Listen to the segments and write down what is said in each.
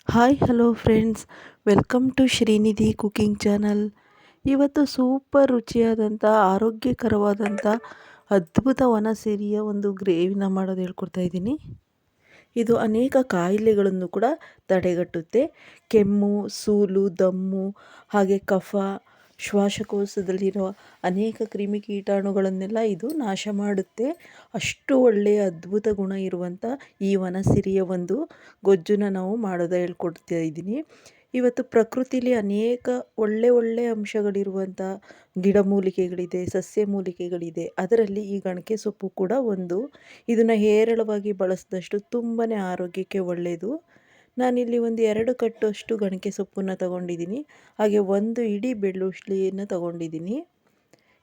Hi hello friends, welcome to Srinidhi cooking channel. ಇವತ್ತು super ರುಚಿಯಾದಂಥ ಆರೋಗ್ಯಕರವಾದಂಥ ಅದ್ಭುತ ವನಸಿರಿಯ ಒಂದು ಗ್ರೇವಿನ ಮಾಡೋದು ಹೇಳ್ಕೊಡ್ತಾ ಇದ್ದೀನಿ. ಇದು ಅನೇಕ ಕಾಯಿಲೆಗಳನ್ನು ಕೂಡ ತಡೆಗಟ್ಟುತ್ತೆ. ಕೆಮ್ಮು, ಸೂಲು, ದಮ್ಮು, ಹಾಗೆ ಕಫ, ಶ್ವಾಸಕೋಶದಲ್ಲಿರೋ ಅನೇಕ ಕ್ರಿಮಿಕೀಟಾಣುಗಳನ್ನೆಲ್ಲ ಇದು ನಾಶ ಮಾಡುತ್ತೆ. ಅಷ್ಟು ಒಳ್ಳೆಯ ಅದ್ಭುತ ಗುಣ ಇರುವಂಥ ಈ ವನಸಿರಿಯ ಒಂದು ಗೊಜ್ಜನ್ನ ನಾವು ಮಾಡೋದು ಹೇಳ್ಕೊಡ್ತಾ ಇದ್ದೀನಿ. ಇವತ್ತು ಪ್ರಕೃತಿಲಿ ಅನೇಕ ಒಳ್ಳೆ ಅಂಶಗಳಿರುವಂಥ ಗಿಡಮೂಲಿಕೆಗಳಿದೆ, ಸಸ್ಯ ಮೂಲಿಕೆಗಳಿದೆ. ಅದರಲ್ಲಿ ಈ ಗಣಕೆ ಸೊಪ್ಪು ಕೂಡ ಒಂದು. ಇದನ್ನು ಹೇರಳವಾಗಿ ಬಳಸಿದಷ್ಟು ತುಂಬಾ ಆರೋಗ್ಯಕ್ಕೆ ಒಳ್ಳೆಯದು. ನಾನಿಲ್ಲಿ ಒಂದು 2 ಕಟ್ಟಷ್ಟು ಗಣಕೆ ಸೊಪ್ಪನ್ನು ತಗೊಂಡಿದ್ದೀನಿ. ಹಾಗೆ ಒಂದು ಇಡೀ ಬೆಳ್ಳುಳ್ಳಿಯನ್ನು ತಗೊಂಡಿದ್ದೀನಿ.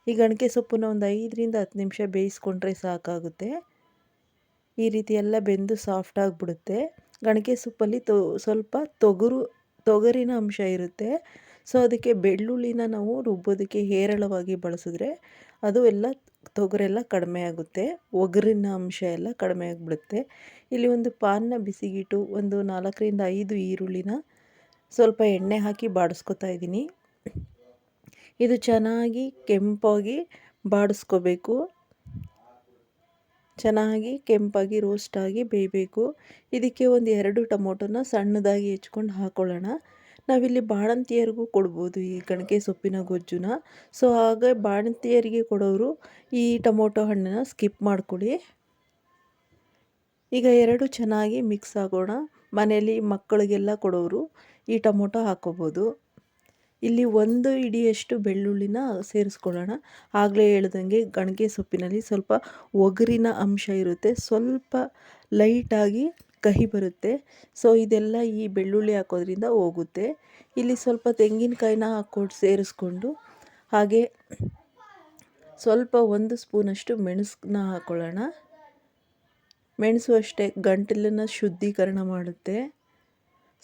ಈ ಗಣಕೆ ಸೊಪ್ಪನ್ನು ಒಂದು 5ರಿಂದ 10 ನಿಮಿಷ ಬೇಯಿಸ್ಕೊಂಡ್ರೆ ಸಾಕಾಗುತ್ತೆ. ಈ ರೀತಿ ಎಲ್ಲ ಬೆಂದು ಸಾಫ್ಟ್ ಆಗಿಬಿಡುತ್ತೆ. ಗಣಕೆ ಸೊಪ್ಪಲ್ಲಿ ಸ್ವಲ್ಪ ತೊಗರಿನ ಅಂಶ ಇರುತ್ತೆ. ಸೊ ಅದಕ್ಕೆ ಬೆಳ್ಳುಳ್ಳಿನ ನಾವು ರುಬ್ಬೋದಕ್ಕೆ ಹೇರಳವಾಗಿ ಬಳಸಿದ್ರೆ ಅದು ಎಲ್ಲ ತೊಗರೆಲ್ಲ ಕಡಿಮೆ ಆಗುತ್ತೆ, ಒಗರಿನ ಅಂಶ ಎಲ್ಲ ಕಡಿಮೆ ಆಗಿಬಿಡುತ್ತೆ. ಇಲ್ಲಿ ಒಂದು ಪಾನ್ನ ಬಿಸಿಗಿಟ್ಟು ಒಂದು 4ರಿಂದ 5 ಈರುಳ್ಳಿನ ಸ್ವಲ್ಪ ಎಣ್ಣೆ ಹಾಕಿ ಬಾಡಿಸ್ಕೊತಾ ಇದ್ದೀನಿ. ಇದು ಚೆನ್ನಾಗಿ ಕೆಂಪಾಗಿ ಬಾಡಿಸ್ಕೋಬೇಕು. ಚೆನ್ನಾಗಿ ಕೆಂಪಾಗಿ ರೋಸ್ಟಾಗಿ ಬೇಯಬೇಕು. ಇದಕ್ಕೆ ಒಂದು 2 ಟೊಮೊಟೊನ ಸಣ್ಣದಾಗಿ ಹೆಚ್ಕೊಂಡು ಹಾಕ್ಕೊಳ್ಳೋಣ. ನಾವಿಲ್ಲಿ ಬಾಣಂತಿಯರಿಗೂ ಕೊಡ್ಬೋದು ಈ ಗಣಕೆ ಸೊಪ್ಪಿನ ಗೊಜ್ಜುನ. ಸೊ ಹಾಗೆ ಬಾಣಂತಿಯರಿಗೆ ಕೊಡೋರು ಈ ಟೊಮೊಟೊ ಹಣ್ಣನ್ನು ಸ್ಕಿಪ್ ಮಾಡ್ಕೊಳ್ಳಿ. ಈಗ 2 ಚೆನ್ನಾಗಿ ಮಿಕ್ಸ್ ಆಗೋಣ. ಮನೆಯಲ್ಲಿ ಮಕ್ಕಳಿಗೆಲ್ಲ ಕೊಡೋರು ಈ ಟೊಮೊಟೊ ಹಾಕ್ಕೋಬೋದು. ಇಲ್ಲಿ 1 ಇಡಿಯಷ್ಟು ಬೆಳ್ಳುಳ್ಳಿನ ಸೇರಿಸ್ಕೊಳ್ಳೋಣ. ಆಗಲೇ ಹೇಳ್ದಂಗೆ ಗಣಕೆ ಸೊಪ್ಪಿನಲ್ಲಿ ಸ್ವಲ್ಪ ಒಗರಿನ ಅಂಶ ಇರುತ್ತೆ, ಸ್ವಲ್ಪ ಲೈಟಾಗಿ ಕಹಿ ಬರುತ್ತೆ. ಸೊ ಇದೆಲ್ಲ ಈ ಬೆಳ್ಳುಳ್ಳಿ ಹಾಕೋದ್ರಿಂದ ಹೋಗುತ್ತೆ. ಇಲ್ಲಿ ಸ್ವಲ್ಪ ತೆಂಗಿನಕಾಯಿನ ಹಾಕ್ಕೊಂಡು ಸೇರಿಸ್ಕೊಂಡು, ಹಾಗೆ ಸ್ವಲ್ಪ 1 ಸ್ಪೂನಷ್ಟು ಮೆಣಸನ್ನ ಹಾಕ್ಕೊಳ್ಳೋಣ. ಮೆಣಸು ಅಷ್ಟೇ ಗಂಟಲನ್ನು ಶುದ್ಧೀಕರಣ ಮಾಡುತ್ತೆ.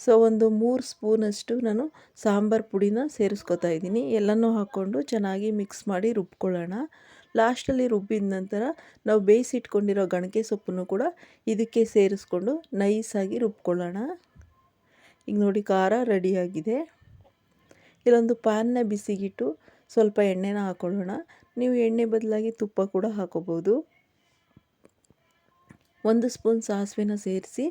ಸೊ ಒಂದು 3 ಸ್ಪೂನಷ್ಟು ನಾನು ಸಾಂಬಾರು ಪುಡಿನ ಸೇರಿಸ್ಕೊತಾ ಇದ್ದೀನಿ. ಎಲ್ಲನೂ ಹಾಕ್ಕೊಂಡು ಚೆನ್ನಾಗಿ ಮಿಕ್ಸ್ ಮಾಡಿ ರುಬ್ಕೊಳ್ಳೋಣ. ಲಾಸ್ಟಲ್ಲಿ ರುಬ್ಬಿದ ನಂತರ ನಾವು ಬೇಯಿಸಿಟ್ಕೊಂಡಿರೋ ಗಣಕೆ ಸೊಪ್ಪನ್ನು ಕೂಡ ಇದಕ್ಕೆ ಸೇರಿಸ್ಕೊಂಡು ನೈಸಾಗಿ ರುಬ್ಕೊಳ್ಳೋಣ. ಈಗ ನೋಡಿ ಖಾರ ರೆಡಿಯಾಗಿದೆ. ಇಲ್ಲೊಂದು ಪ್ಯಾನ್ನ ಬಿಸಿಗಿಟ್ಟು ಸ್ವಲ್ಪ ಎಣ್ಣೆನ ಹಾಕ್ಕೊಳ್ಳೋಣ. ನೀವು ಎಣ್ಣೆ ಬದಲಾಗಿ ತುಪ್ಪ ಕೂಡ ಹಾಕೋಬೋದು. 1 ಸ್ಪೂನ್ ಸಾಸಿವೆನ ಸೇರಿಸಿ,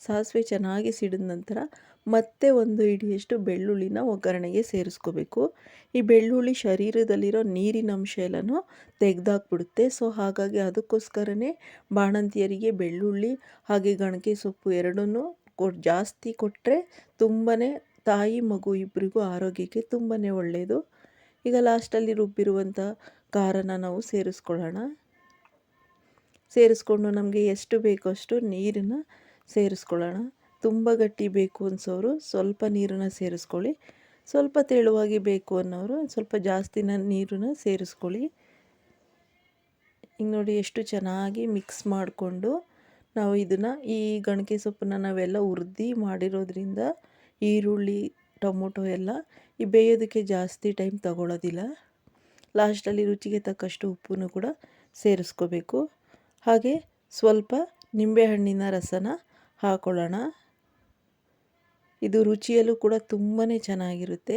ಸಾಸಿವೆ ಚೆನ್ನಾಗಿ ಸಿಡಿದ ನಂತರ ಮತ್ತೆ 1 ಹಿಡಿಯಷ್ಟು ಬೆಳ್ಳುಳ್ಳಿನ ಒಗ್ಗರಣೆಗೆ ಸೇರಿಸ್ಕೋಬೇಕು. ಈ ಬೆಳ್ಳುಳ್ಳಿ ಶರೀರದಲ್ಲಿರೋ ನೀರಿನ ಅಂಶ ಎಲ್ಲನೂ ತೆಗೆದಾಕ್ಬಿಡುತ್ತೆ. ಸೊ ಹಾಗಾಗಿ ಅದಕ್ಕೋಸ್ಕರನೇ ಬಾಣಂತಿಯರಿಗೆ ಬೆಳ್ಳುಳ್ಳಿ ಹಾಗೆ ಗಣಕೆ ಸೊಪ್ಪು ಎರಡನ್ನೂ ಜಾಸ್ತಿ ಕೊಟ್ಟರೆ ತುಂಬಾ ತಾಯಿ ಮಗು ಇಬ್ಬರಿಗೂ ಆರೋಗ್ಯಕ್ಕೆ ತುಂಬಾ ಒಳ್ಳೆಯದು. ಈಗ ಲಾಸ್ಟಲ್ಲಿ ರುಬ್ಬಿರುವಂಥ ಖಾರನ ನಾವು ಸೇರಿಸ್ಕೊಂಡು ನಮಗೆ ಎಷ್ಟು ಬೇಕೋ ಅಷ್ಟು ನೀರನ್ನು ಸೇರಿಸ್ಕೊಳ್ಳೋಣ. ತುಂಬ ಗಟ್ಟಿ ಬೇಕು ಅನಿಸೋರು ಸ್ವಲ್ಪ ನೀರನ್ನು ಸೇರಿಸ್ಕೊಳ್ಳಿ. ಸ್ವಲ್ಪ ತೆಳುವಾಗಿ ಬೇಕು ಅನ್ನೋರು ಸ್ವಲ್ಪ ಜಾಸ್ತಿನ ನೀರನ್ನು ಸೇರಿಸ್ಕೊಳ್ಳಿ. ಈಗ ನೋಡಿ ಎಷ್ಟು ಚೆನ್ನಾಗಿ ಮಿಕ್ಸ್ ಮಾಡಿಕೊಂಡು ನಾವು ಇದನ್ನು ಈ ಗಣಕೆ ಸೊಪ್ಪನ್ನು ನಾವೆಲ್ಲ ಹುರಿದು ಮಾಡಿರೋದ್ರಿಂದ ಈರುಳ್ಳಿ ಟೊಮೊಟೊ ಎಲ್ಲ ಈ ಬೇಯೋದಕ್ಕೆ ಜಾಸ್ತಿ ಟೈಮ್ ತಗೊಳ್ಳೋದಿಲ್ಲ. ಲಾಸ್ಟಲ್ಲಿ ರುಚಿಗೆ ತಕ್ಕಷ್ಟು ಉಪ್ಪನ್ನು ಕೂಡ ಸೇರಿಸ್ಕೋಬೇಕು. ಹಾಗೆ ಸ್ವಲ್ಪ ನಿಂಬೆಹಣ್ಣಿನ ರಸನ ಹಾಕ್ಕೊಳ್ಳೋಣ. ಇದು ರುಚಿಯಲ್ಲೂ ಕೂಡ ತುಂಬಾ ಚೆನ್ನಾಗಿರುತ್ತೆ.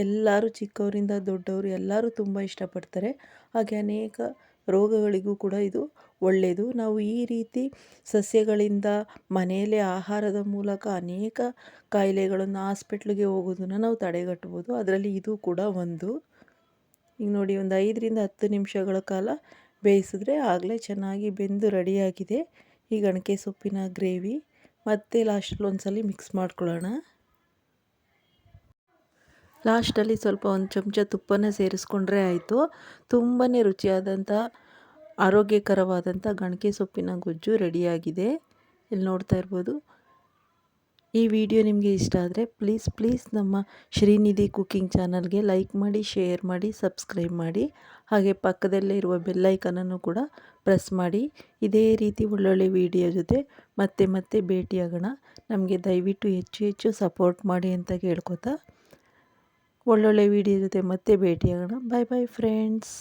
ಎಲ್ಲರೂ ಚಿಕ್ಕವರಿಂದ ದೊಡ್ಡವರು ಎಲ್ಲರೂ ತುಂಬ ಇಷ್ಟಪಡ್ತಾರೆ. ಹಾಗೆ ಅನೇಕ ರೋಗಗಳಿಗೂ ಕೂಡ ಇದು ಒಳ್ಳೆಯದು. ನಾವು ಈ ರೀತಿ ಸಸ್ಯಗಳಿಂದ ಮನೆಯಲ್ಲೇ ಆಹಾರದ ಮೂಲಕ ಅನೇಕ ಕಾಯಿಲೆಗಳನ್ನು ಹಾಸ್ಪಿಟ್ಲಿಗೆ ಹೋಗೋದನ್ನು ನಾವು ತಡೆಗಟ್ಬೋದು. ಅದರಲ್ಲಿ ಇದು ಕೂಡ ಒಂದು. ಈಗ ನೋಡಿ ಒಂದು 5ರಿಂದ 10 ನಿಮಿಷಗಳ ಕಾಲ ಬೇಯಿಸಿದ್ರೆ ಆಗಲೇ ಚೆನ್ನಾಗಿ ಬೆಂದು ರೆಡಿಯಾಗಿದೆ ಈ ಗಣಕೆ ಸೊಪ್ಪಿನ ಗ್ರೇವಿ. ಮತ್ತೆ ಲಾಸ್ಟಲ್ಲಿ ಒಂದ್ಸಲ ಮಿಕ್ಸ್ ಮಾಡ್ಕೊಳ್ಳೋಣ. ಲಾಸ್ಟಲ್ಲಿ ಸ್ವಲ್ಪ 1 ಚಮಚ ತುಪ್ಪನ ಸೇರಿಸ್ಕೊಂಡ್ರೆ ಆಯಿತು. ತುಂಬಾ ರುಚಿಯಾದಂಥ ಆರೋಗ್ಯಕರವಾದಂಥ ಗಣಕೆ ಸೊಪ್ಪಿನ ಗೊಜ್ಜು ರೆಡಿಯಾಗಿದೆ. ಇಲ್ಲಿ ನೋಡ್ತಾ ಇರ್ಬೋದು. ಈ ವಿಡಿಯೋ ನಿಮಗೆ ಇಷ್ಟ ಆದರೆ ಪ್ಲೀಸ್ ನಮ್ಮ ಶ್ರೀನಿಧಿ ಕುಕಿಂಗ್ ಚಾನಲ್ಗೆ ಲೈಕ್ ಮಾಡಿ, ಶೇರ್ ಮಾಡಿ, ಸಬ್ಸ್ಕ್ರೈಬ್ ಮಾಡಿ. ಹಾಗೆ ಪಕ್ಕದಲ್ಲೇ ಇರುವ ಬೆಲ್ಲೈಕನನ್ನು ಕೂಡ ಪ್ರೆಸ್ ಮಾಡಿ. ಇದೇ ರೀತಿ ಒಳ್ಳೊಳ್ಳೆ ವಿಡಿಯೋ ಜೊತೆ ಮತ್ತೆ ಭೇಟಿಯಾಗೋಣ. ನಮಗೆ ದಯವಿಟ್ಟು ಹೆಚ್ಚು ಸಪೋರ್ಟ್ ಮಾಡಿ ಅಂತ ಕೇಳ್ಕೊತಾ ಒಳ್ಳೊಳ್ಳೆ ವಿಡಿಯೋ ಜೊತೆ ಮತ್ತೆ ಭೇಟಿಯಾಗೋಣ. Bye friends.